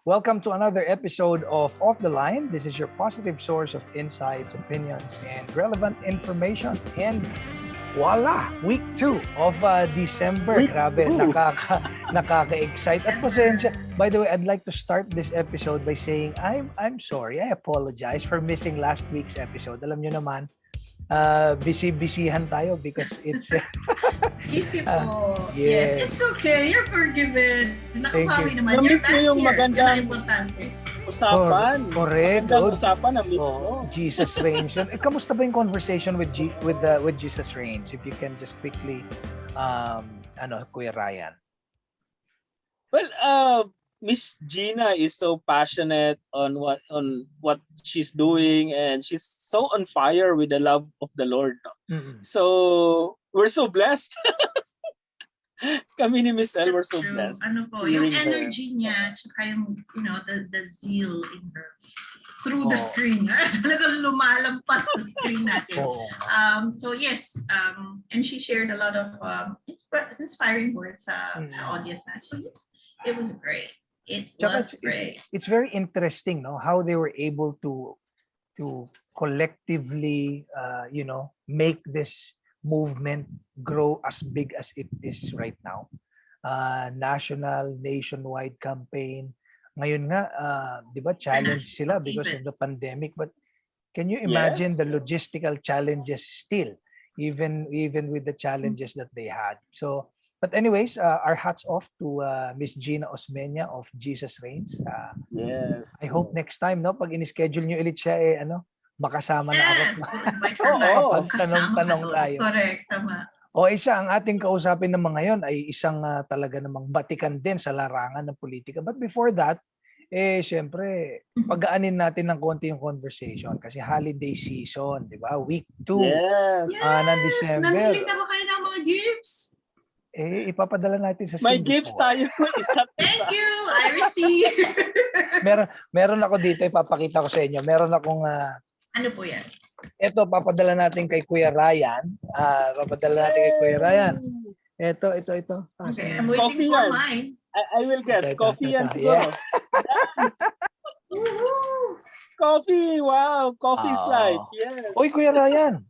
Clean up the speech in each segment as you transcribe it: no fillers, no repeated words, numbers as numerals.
Welcome to another episode of Off the Line. This is your positive source of insights, opinions, and relevant information. And voila! Week 2 of December. Grabe, nakaka-excite. At pasensya. By the way, I'd like to start this episode by saying I'm sorry. I apologize for missing last week's episode. Alam nyo naman, busy-busyhan tayo because it's... Easy po. Yes. It's okay. You're forgiven. Nakapawi naman. Na-miss mo yung magandang usapan. Correct. Magandang usapan na-miss mo. Jesus Reigns. Kamusta ba yung conversation with Jesus Reigns? If you can just quickly, Kuya Ryan. Well, Miss Gina is so passionate on what she's doing, and she's so on fire with the love of the Lord. Mm-hmm. So we're so blessed. Kami ni Miss Elle, we're so blessed. Ano po, yung energy niya, tsaka yung, the zeal in her through the screen. Talagang lumalampas sa screen natin. So yes, and she shared a lot of inspiring words sa audience natin. So it was great. It's very interesting, no, how they were able to collectively, make this movement grow as big as it is right now. Nationwide campaign. Ngayon nga, di ba, challenge sila because of the pandemic. But can you imagine the logistical challenges still, even with the challenges that they had? So, but anyways, our hats off to Miss Gina Osmeña of Jesus Reigns. Yes. I hope next time, no, pag in-schedule nyo ulit siya, makasama na ako. Pagtanong-tanong tayo. Correct, tama. O isa, ang ating kausapin ng mga yon ay isang talaga namang batikan din sa larangan ng politika. But before that, syempre, pagaanin natin ng konti yung conversation kasi holiday season, di ba? Week 2 ng December. Nabili na ba kayo ng mga gifts? Ipapadala natin sa May gifts tayo. Thank you! I receive! meron ako dito, ipapakita ko sa inyo. Meron akong... ano po yan? Ito, papadala natin kay Kuya Ryan. Ito. Okay, I'm waiting for mine. I will guess. Coffee yan siguro. Coffee! Wow! Coffee's life. Yes. Uy, Kuya Ryan!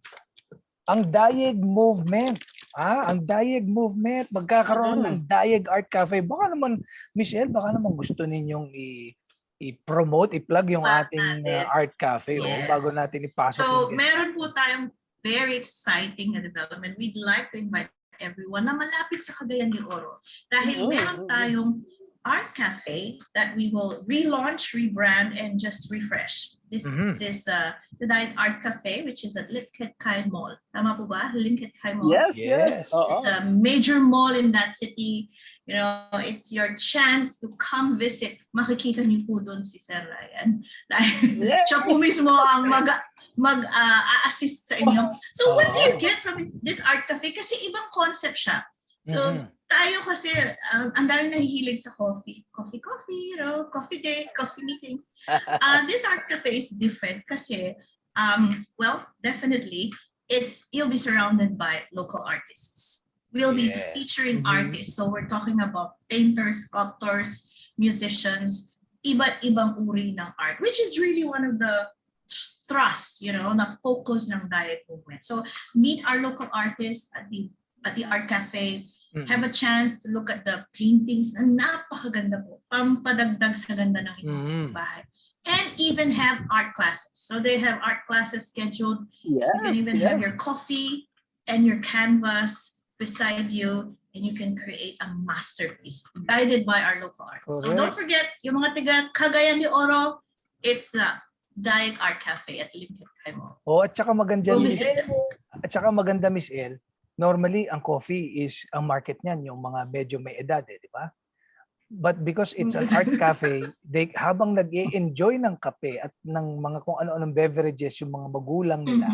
Ang Dayeg Movement. Ang Dayeg Movement. Magkakaroon ng Dayeg Art Cafe. Baka naman, Miss Elle, gusto ninyong i-promote, i-plug yung ating art cafe bago natin ipasok. So, meron po tayong very exciting na development. We'd like to invite everyone na malapit sa Cagayan de Oro. Dahil meron tayong art cafe that we will relaunch, rebrand, and just refresh. This is the Diet Art Cafe, which is at Linked Kai Mall. Tama po ba? Linked Kai Mall? Yes. It's a major mall in that city. It's your chance to come visit. Makikita niyo po doon si Sir Ryan. Dahil siya po mismo ang mag-assist sa inyo. So what do you get from this art cafe? Kasi ibang concept siya. So tayo kasi, ang dami nahihilig sa coffee. Coffee, coffee date, coffee meeting. This art cafe is different kasi, definitely, you'll be surrounded by local artists. We'll be featuring artists. So we're talking about painters, sculptors, musicians, iba't ibang uri ng art, which is really one of the thrust, na focus ng Diet Movement. So meet our local artists at the art cafe. Have a chance to look at the paintings na napakaganda po. Pampadagdag sa ganda ng inyong bahay. And even have art classes. So they have art classes scheduled. You can even have your coffee and your canvas beside you, and you can create a masterpiece guided by our local artists. So don't forget, yung mga tiga Cagayan de Oro, it's the Diet Art Cafe at Linked Kai Mall. At saka maganda, Miss Elle, normally ang coffee is ang market niyan yung mga medyo may edad, di ba? But because it's an art cafe, habang nag-e-enjoy ng kape at ng mga kung ano-anong beverages yung mga magulang nila,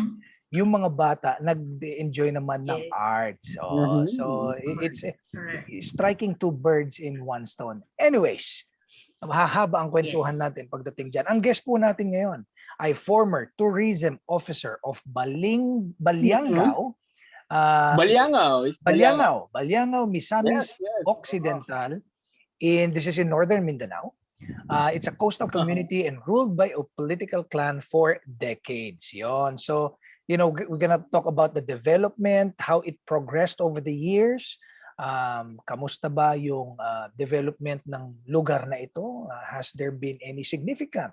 yung mga bata nag-enjoy naman ng art. So it's striking two birds in one stone. Anyways, hahaba ang kwentuhan natin pagdating dyan. Ang guest po natin ngayon ay former tourism officer of Baliangao. Baliangao, Misamis Occidental. This is in northern Mindanao. It's a coastal community and ruled by a political clan for decades. Yon. So, we're gonna talk about the development, how it progressed over the years. Kamusta ba yung development ng lugar na ito? Has there been any significant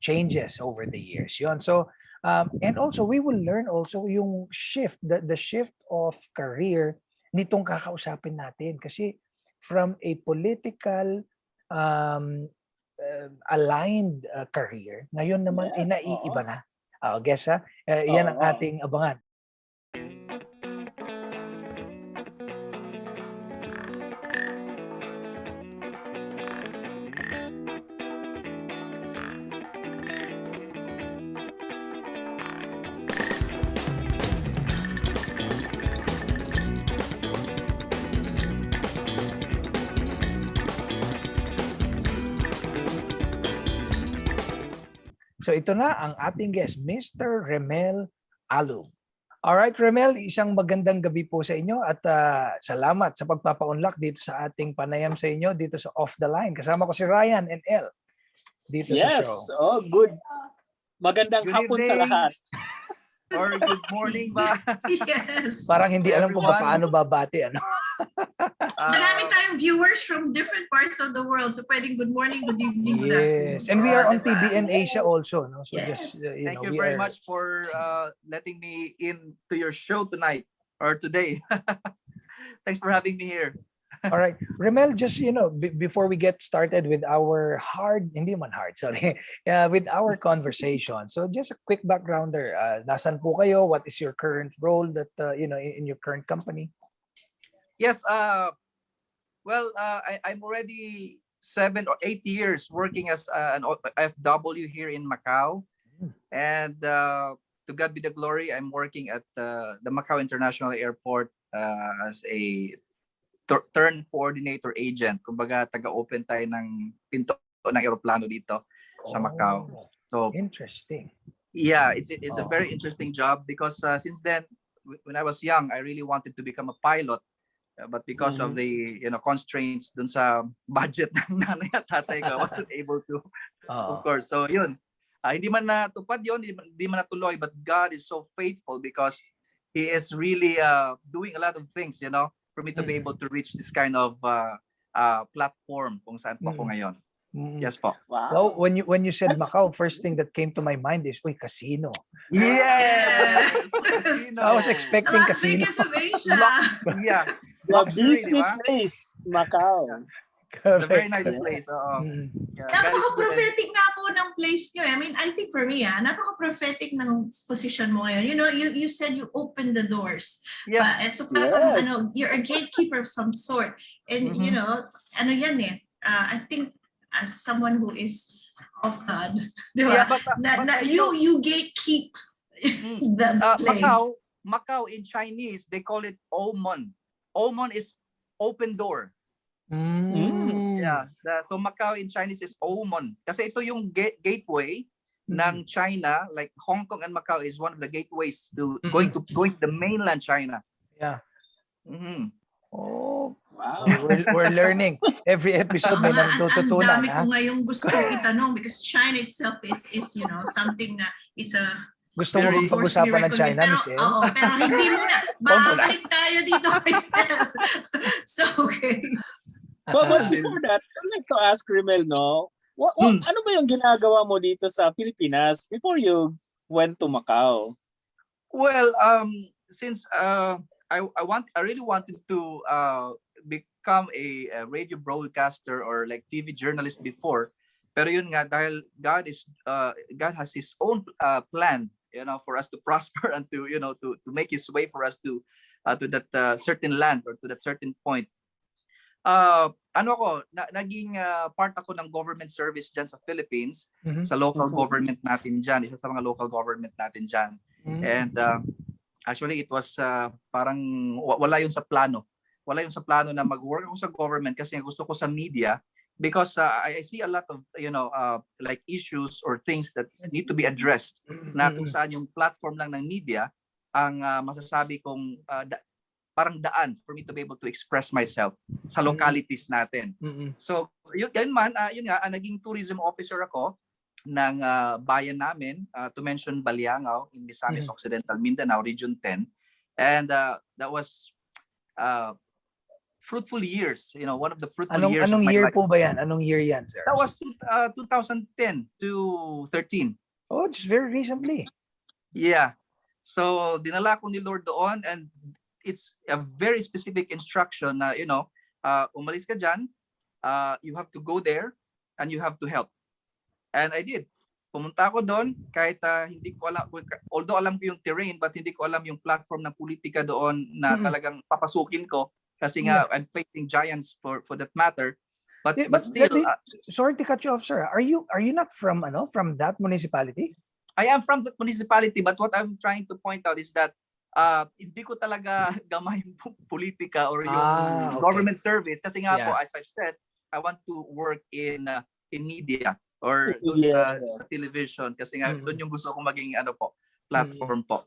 changes over the years? Yon. So, and also we will learn also yung shift, the shift of career nitong kakausapin natin, kasi from a political aligned career, ngayon naman ay naiiba na. Guess ha? Yan ang ating abangan. So ito na ang ating guest, Mr. Remel Alum. Alright, Remel, isang magandang gabi po sa inyo at salamat sa pagpapa-unlock dito sa ating panayam sa inyo dito sa Off the Line. Kasama ko si Ryan and Elle dito sa show. Yes, good. Magandang Good hapon sa evening. lahat. Or good morning ba? Yes. Parang hindi alam kung Everyone. paano babati. Marami tayong viewers from different parts of the world. So pwedeng good morning, good evening. good Yes. afternoon. And we are on Diba? TVN Asia also. No? So Yes. just, Thank we you very are- much for letting me in to your show tonight or today. Thanks for having me here. All right. Remel, just, before we get started with our with our conversation. So just a quick backgrounder. Nasan po kayo? What is your current role that, in your current company? Yes, I'm already 7 or 8 years working as an FW here in Macau. And to God be the glory, I'm working at the Macau International Airport as a turn coordinator agent. Kumbaga, taga-open tayo ng pinto ng eroplano dito sa Macau. Oh, So, interesting. yeah, it's a very interesting job because since then, when I was young, I really wanted to become a pilot. But because of the constraints dun sa budget ng nanay at tatay ko, I wasn't able to, of course. So yun, hindi man natupad yun, hindi man natuloy, but God is so faithful because He is really doing a lot of things, for me to be able to reach this kind of platform kung saan po ako ngayon. Yes po. Well, when you said Macau, first thing that came to my mind is, casino. Yes! I was expecting Las casino. Vegas of Asia. Yeah. The Luxury, busy di ba? place, Macau. It's a very nice Correct. place. Mm. Yeah, God is good. Napaka-prophetic nga po ng place nyo. I mean, I think for me, napaka-prophetic ng position mo ngayon. You said you opened the doors. Yeah. So parang, Yes. you're a gatekeeper of some sort. And, ano yan I think as someone who is of God, di ba? Yeah, but You gatekeep the place. Macau in Chinese, they call it Omon. Omon is open door. Yeah. So Macau in Chinese is Omon. Kasi ito yung gateway ng China, like Hong Kong and Macau is one of the gateways to going to the mainland China. Yeah. Wow. We're learning. Every episode may natututunan. Ang dami ko ngayong gusto itanong because China itself is something na it's a Gusto mo bang pag-usapan ng China, Miss Elle? Oo, pero hindi muna. Babalik tayo dito kay Sel. So, okay. But before that, I'd like to ask Remel, ano ba yung ginagawa mo dito sa Pilipinas before you went to Macau? Well, since I really wanted to become a radio broadcaster or like TV journalist before, pero yun nga dahil God has His own plan, for us to prosper and to make His way for us to that certain land or to that certain point. Naging part ako ng government service dyan sa Philippines, sa local government natin dyan, isa sa mga local government natin dyan. And actually it was parang wala yun sa plano. Wala yun sa plano na mag-work ako sa government kasi gusto ko sa media because I see a lot of like issues or things that need to be addressed na kung saan yung platform lang ng media ang masasabi kong parang daan for me to be able to express myself sa localities natin. So yun nga, naging tourism officer ako ng bayan namin, to mention Baliangao in Misamis Occidental Mindanao, Region 10. And that was fruitful years, one of the fruitful years Anong of my year life. po ba yan? Anong year yan, sir? That was 2010 to 13. Oh, just very recently. Yeah. So dinala ko ni Lord doon, and it's a very specific instruction na, umalis ka dyan, you have to go there and you have to help. And I did. Pumunta ako doon kahit hindi ko alam, although alam ko yung terrain, but hindi ko alam yung platform ng politika doon na talagang papasukin ko kasi nga I'm facing giants for that matter. But still, sorry to cut you off, sir. Are you not from that municipality? I am from the municipality, but what I'm trying to point out is that hindi ko talaga gamay yung politika or yung government service kasi nga po, as I said, I want to work in media or sa television kasi nga doon yung gusto ko maging platform po.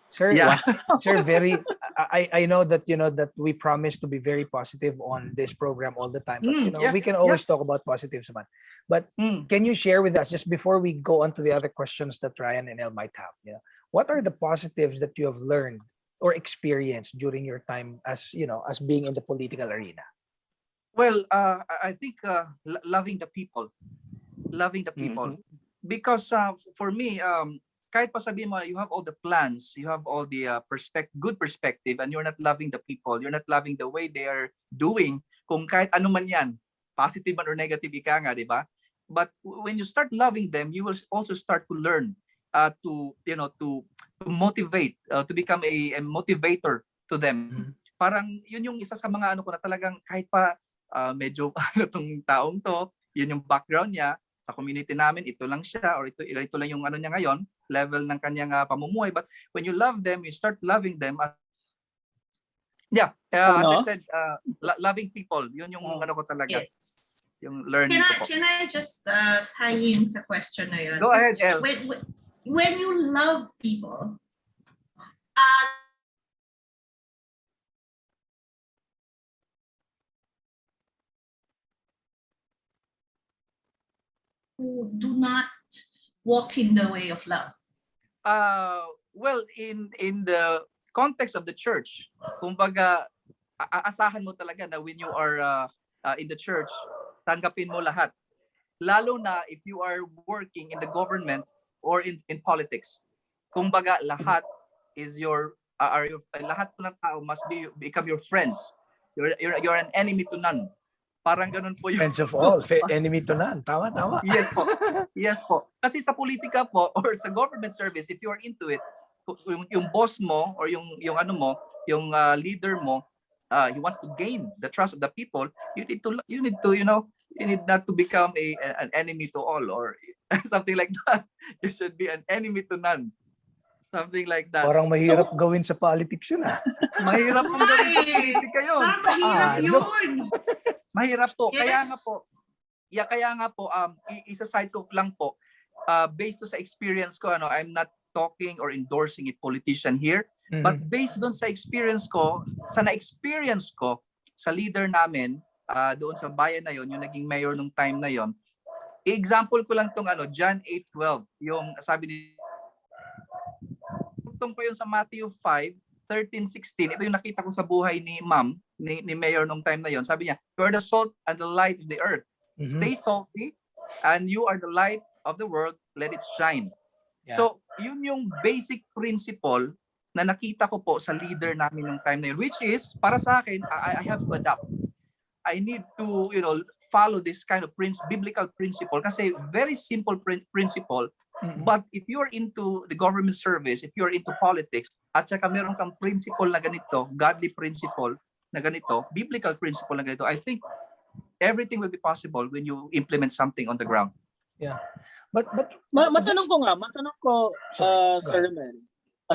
Sir, sir, I know that that we promise to be very positive on this program all the time, but we can always talk about positives, man. But can you share with us, just before we go on to the other questions that Ryan and Elle might have, what are the positives that you have learned or experienced during your time as being in the political arena? Well, I think loving the people, because for me, kahit pa sabihin mo, you have all the plans, you have all the good perspective, and you're not loving the people, you're not loving the way they are doing, kung kahit ano man yan, positive man or negative, ika nga, di ba? But when you start loving them, you will also start to learn to motivate, to become a motivator to them. Parang yun yung isa sa mga ko na talagang kahit pa medyo tong taong to, yun yung background niya, sa community namin, ito lang siya, or ito lang yung niya ngayon, level ng kanyang pamumuhay. But when you love them, you start loving them. As I said, loving people, yun yung ko talaga. Yes. Yung learning ko po. Can I just tie in sa question na yun? Go ahead, Elle. When you love people, who do not walk in the way of love? Well, in the context of the church, kumbaga, aasahan mo talaga na when you are in the church, tanggapin mo lahat. Lalo na if you are working in the government or in politics. Kumbaga, lahat is lahat po ng tao must become your friends. You're an enemy to none. Parang ganun po yung friends of all, enemy to none. Tama. Yes po. Yes po. Kasi sa politika po or sa government service, if you are into it, yung boss mo or yung leader mo, he wants to gain the trust of the people, you need not to become an enemy to all or something like that. You should be an enemy to none. Something like that. Parang mahirap gawin sa politics yun Mahirap po gawin sa politika yun. Mahirap yun. Mahirap po. Yes. Kaya nga po, isa-side ko lang po, based sa experience ko, I'm not talking or endorsing a politician here, but based doon sa experience ko, sa na-experience ko sa leader namin, doon sa bayan na yon, yung naging mayor nung time na yon, example ko lang tong John 8:12, yung sabi ni tungkol pa yun sa Matthew 5:13-16. Ito yung nakita ko sa buhay ni Ma'am, ni Mayor nung time na yon. Sabi niya, you are the salt and the light of the earth. Stay salty and you are the light of the world. Let it shine. Yeah. So, yun yung basic principle na nakita ko po sa leader namin nung time na yun, which is, para sa akin, I have to adapt. I need to, follow this kind of biblical principle kasi very simple principle. But if you're into the government service, if you're into politics, at saka meron kang principle na ganito, godly principle na ganito, biblical principle na ganito, I think everything will be possible when you implement something on the ground. Yeah. But matanong ko, Sir Remel.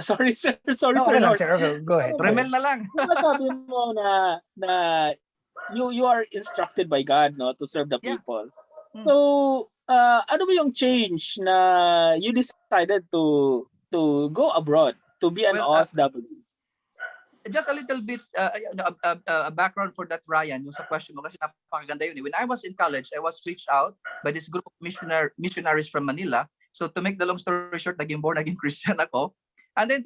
Sorry, sir. Sorry, no, sir. Lang, sir. Okay, go ahead. Remel na lang. Sabi mo na you are instructed by God, no, to serve the people. So, ano ba yung change na you decided to go abroad, to be an OFW? just a little bit a background for that, Ryan, yung sa question mo kasi napakaganda yun. When I was in college, I was reached out by this group of missionaries from Manila. So to make the long story short, naging Christian ako. And then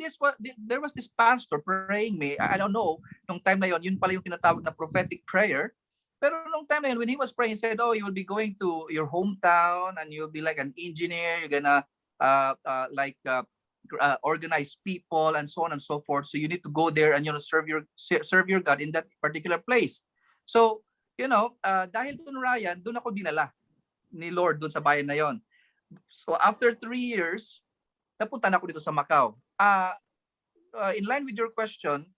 there was this pastor praying me. I don't know, nung time na yun pala yung tinatawag na prophetic prayer. Pero nung time na yun, when he was praying, he said, oh, you will be going to your hometown and you'll be like an engineer. You're gonna organize people and so on and so forth. So you need to go there and serve your God in that particular place. So dahil dun, Ryan, dun ako dinala ni Lord dun sa bayan na yon. So after 3 years, napunta na ako dito sa Macau. In line with your question,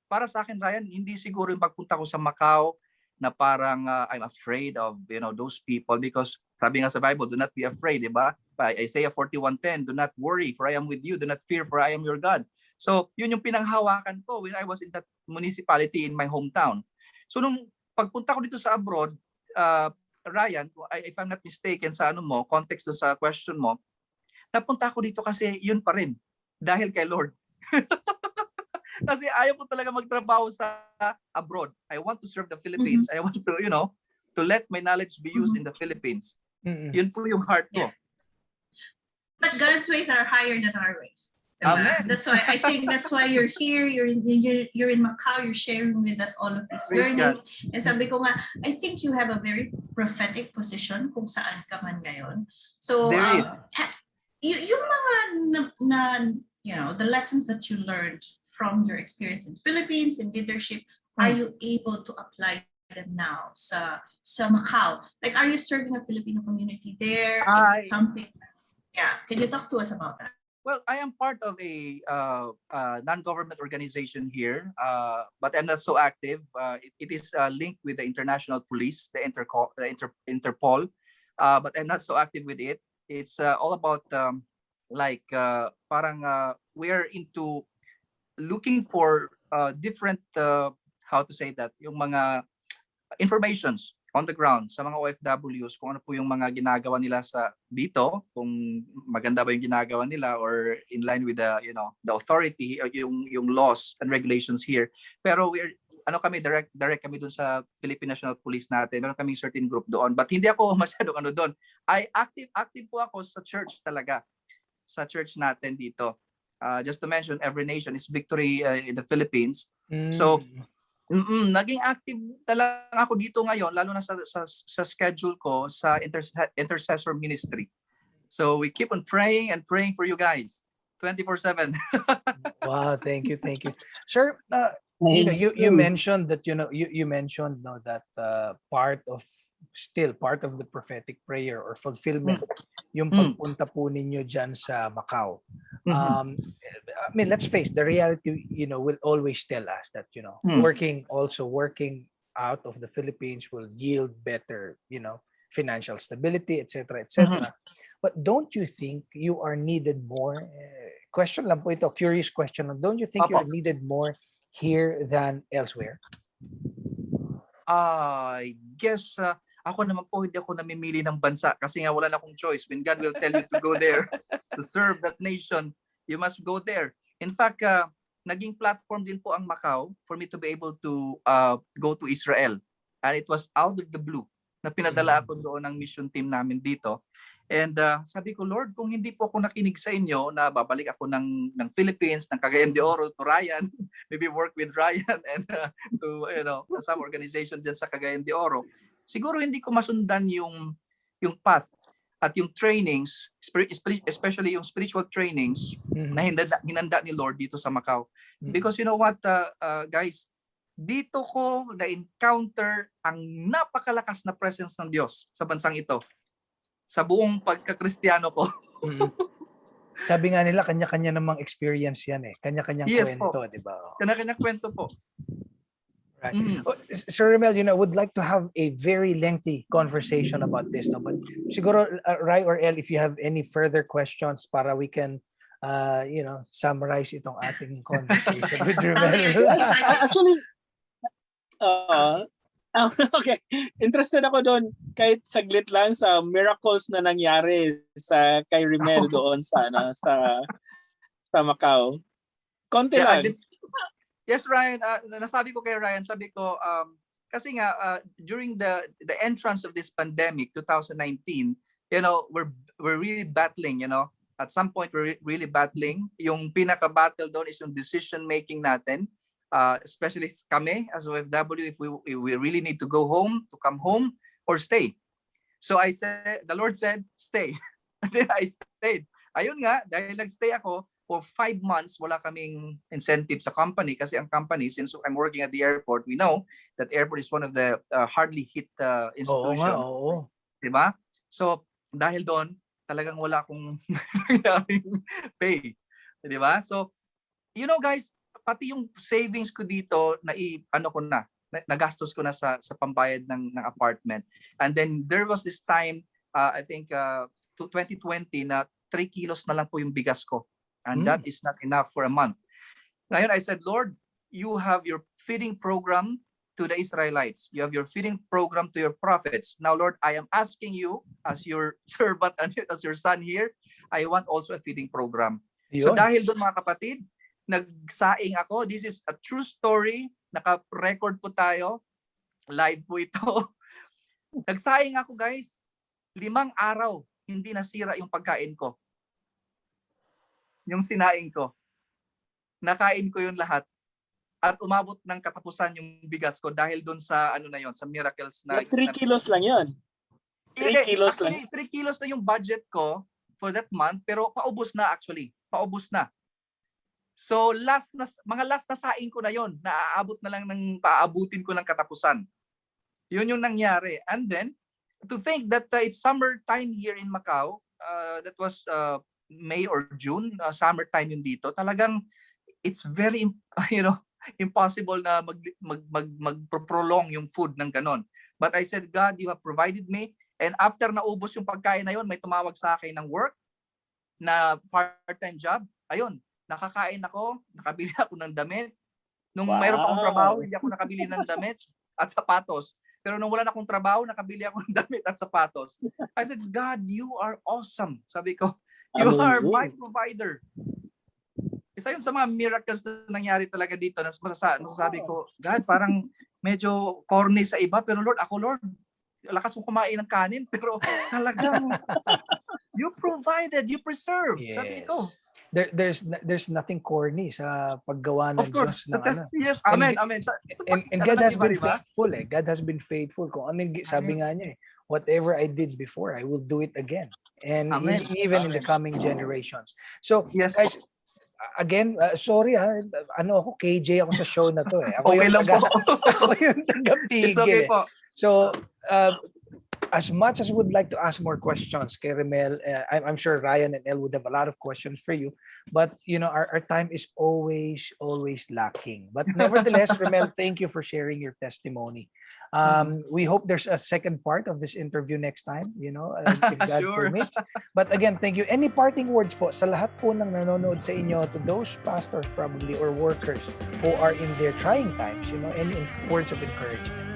para sa akin, Ryan, hindi siguro yung pagpunta ko sa Macau na parang I'm afraid of those people, because sabi nga sa Bible, do not be afraid, di ba? Isaiah 41:10, do not worry for I am with you, do not fear for I am your God. So yun yung pinanghawakan ko when I was in that municipality in my hometown. So nung pagpunta ko dito sa abroad, Ryan, if I'm not mistaken sa context do sa question mo, napunta ako dito kasi yun pa rin, dahil kay Lord. Kasi ayaw ko talaga magtrabaho sa abroad. I want to serve the Philippines. I want to, to let my knowledge be used in the Philippines. Yun po yung heart ko. But God's ways are higher than our ways. Amen. That's why I think that's why you're here. You're in Macau. You're sharing with us all of these learnings. And sabi ko nga, I think you have a very prophetic position kung saan ka man ngayon. So there is. Yung mga the lessons that you learned from your experience in Philippines in leadership, are you able to apply them now sa Macau? Like, are you serving a Filipino community there? Is it something? Yeah, can you talk to us about that? Well, I am part of a non-government organization here, but I'm not so active. It is linked with the international police, the Interpol, but I'm not so active with it. It's all about we are into looking for different how to say that, yung mga informations on the ground sa mga OFWs, kung ano po yung mga ginagawa nila sa dito, kung maganda ba yung ginagawa nila or in line with the the authority or yung laws and regulations here. Pero kami direct kami doon sa Philippine National Police natin. Meron kaming certain group doon, but hindi ako masyadong doon. Active po ako sa church talaga. Sa church natin dito. Just to mention, every nation is victory in the Philippines. So naging active talaga ako dito ngayon, lalo na sa schedule ko sa intercessor ministry. So we keep on praying and praying for you guys 24/7. Wow, thank you. Sir, you mentioned that you mentioned that part of the prophetic prayer or fulfillment yung pagpunta po ninyo dyan sa Macau. I mean, let's face the reality, will always tell us that working out of the Philippines will yield better financial stability, etc. But don't you think you are needed more, question lang po ito, curious question, don't you think you're needed more here than elsewhere? I guess ako naman po, hindi ako namimili ng bansa kasi nga wala na akong choice. When God will tell you to go there to serve that nation, you must go there. In fact, naging platform din po ang Macau for me to be able to go to Israel. And it was out of the blue na pinadala ako doon ng mission team namin dito. And sabi ko, Lord, kung hindi po ako nakinig sa inyo na babalik ako ng Philippines, ng Cagayan de Oro to Rhyan, maybe work with Rhyan and to some organization dyan sa Cagayan de Oro, siguro hindi ko masundan yung path at yung trainings, especially yung spiritual trainings na hinanda ni Lord dito sa Macau. Because you know what, guys, dito ko na-encounter ang napakalakas na presence ng Diyos sa bansang ito. Sa buong pagka-Kristiyano ko. Sabi nga nila, kanya-kanya namang experience yan eh. Kanya-kanyang kwento, di ba? Kanya-kanyang kwento po. Right. Sir Remel, would like to have a very lengthy conversation about this. No? But siguro, Rhyan or Elle, if you have any further questions para we can, summarize itong ating conversation with Remel. Actually, okay. Interested ako doon kahit saglit lang sa miracles na nangyari kay Remel doon sa Macau. Konti lang. Yes, Ryan, nasabi ko kay Ryan, sabi ko, kasi nga, during the entrance of this pandemic, 2019, we're really battling, at some point we're really battling. Yung pinaka-battle doon is yung decision-making natin, especially kami as OFW, if we really need to go home, to come home, or stay. So the Lord said, stay. And then I stayed. Ayun nga, dahil nag-stay ako, for 5 months, wala kaming incentive sa company kasi ang company, since I'm working at the airport, we know that airport is one of the hardly hit institution. Oo. Diba? So, dahil doon, talagang wala akong pay. Diba? So, guys, pati yung savings ko dito, nagastos ko na sa pambayad ng apartment. And then, there was this time, I think, 2020, na 3 kilos na lang po yung bigas ko. And that is not enough for a month. Ngayon, I said, Lord, you have your feeding program to the Israelites. You have your feeding program to your prophets. Now, Lord, I am asking you, as your servant and as your son here, I want also a feeding program. So dahil doon, mga kapatid, nagsaing ako. This is a true story. Naka-record po tayo. Live po ito. Nagsaing ako, guys. 5 araw, hindi nasira yung pagkain ko. Yung sinaing ko. Nakain ko yun lahat. At umabot ng katapusan yung bigas ko dahil doon sa sa miracles na 3 kilos lang yun. 3 kilos lang. 3 kilos na yung budget ko for that month, pero paubos na actually. Paubos na. So mga last na saing ko na yon, naaabot na lang ng paabutin ko ng katapusan. Yun yung nangyari. And then to think that it's summertime here in Macau, that was May or June, summertime yun dito. Talagang it's very impossible na mag-prolong yung food ng ganon. But I said, God, you have provided me. And after naubos yung pagkain na yun, may tumawag sa akin ng work na part-time job. Ayun, nakakain ako, nakabili ako ng damit. Nung mayroon pa akong trabaho, hindi ako nakabili ng damit at sapatos. Pero nung wala na akong trabaho, nakabili ako ng damit at sapatos. I said, God, you are awesome. Sabi ko, you are my provider. Isa yun sa mga miracles na nangyari talaga dito. Masasabi ko, God, parang medyo corny sa iba. Pero Lord, lakas mo kumain ng kanin. Pero talagang, you provided, you preserved. Yes. Sabi ko. There's nothing corny sa paggawa ng Diyos ng Yes, amen, amen. And God has been faithful. God has been faithful. Kung ano sabi nga niya, whatever I did before, I will do it again. And even in the coming generations. So, yes, guys, again, sorry ako, KJ ako sa show na to. Ako okay lang po. Ako yung taga-pigil. It's okay po. So, as much as would like to ask more questions kay Remel, I'm sure Ryan and Elle would have a lot of questions for you, but our time is always lacking. But nevertheless, Remel, thank you for sharing your testimony. We hope there's a second part of this interview next time, if God permits. But again, thank you. Any parting words po sa lahat po ng nanonood sa inyo, to those pastors probably or workers who are in their trying times, any words of encouragement?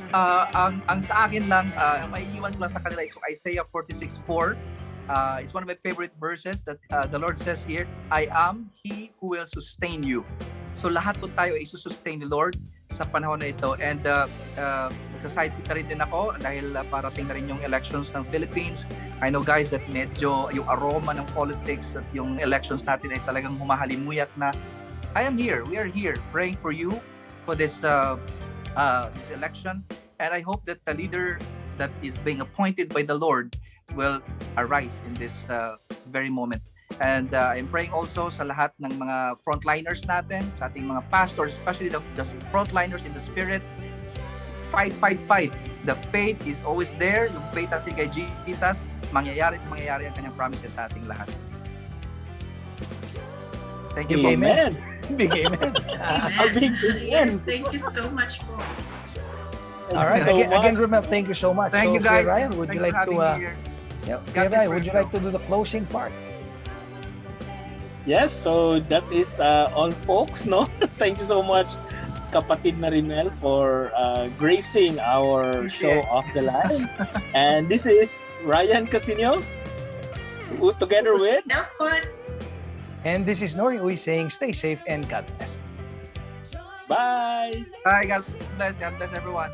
Ang sa akin lang, maiiwan ko lang sa kanila is Isaiah 46:4. It's one of my favorite verses that the Lord says here, I am He who will sustain you. So lahat po tayo ay susustain ni Lord sa panahon na ito. And nagsaside kita rin din ako dahil parating na rin yung elections ng Philippines. I know, guys, that medyo yung aroma ng politics at yung elections natin ay talagang humahalimuyat na. I am here, we are here praying for you for this election, and I hope that the leader that is being appointed by the Lord will arise in this very moment. And I'm praying also sa lahat ng mga frontliners natin, sa ating mga pastors, especially the frontliners in the spirit. Fight. The faith is always there. Yung faith natin kay Jesus, mangyayari ang kanyang promises sa ating lahat. Thank you, Amen. Big amen. Yes, thank you so much po. All right. Again, Remel, thank you so much. Thank you, guys. Ryan, would you like to? Ryan, would you like to do the closing part? Yes. So that is all, folks. No, thank you so much, kapatid na Remel, for gracing our show of the last. And this is Rhyan Casiño, who together with Elle Quan. And this is Nori Uy saying stay safe and God bless. Bye! Bye. God bless. God bless everyone.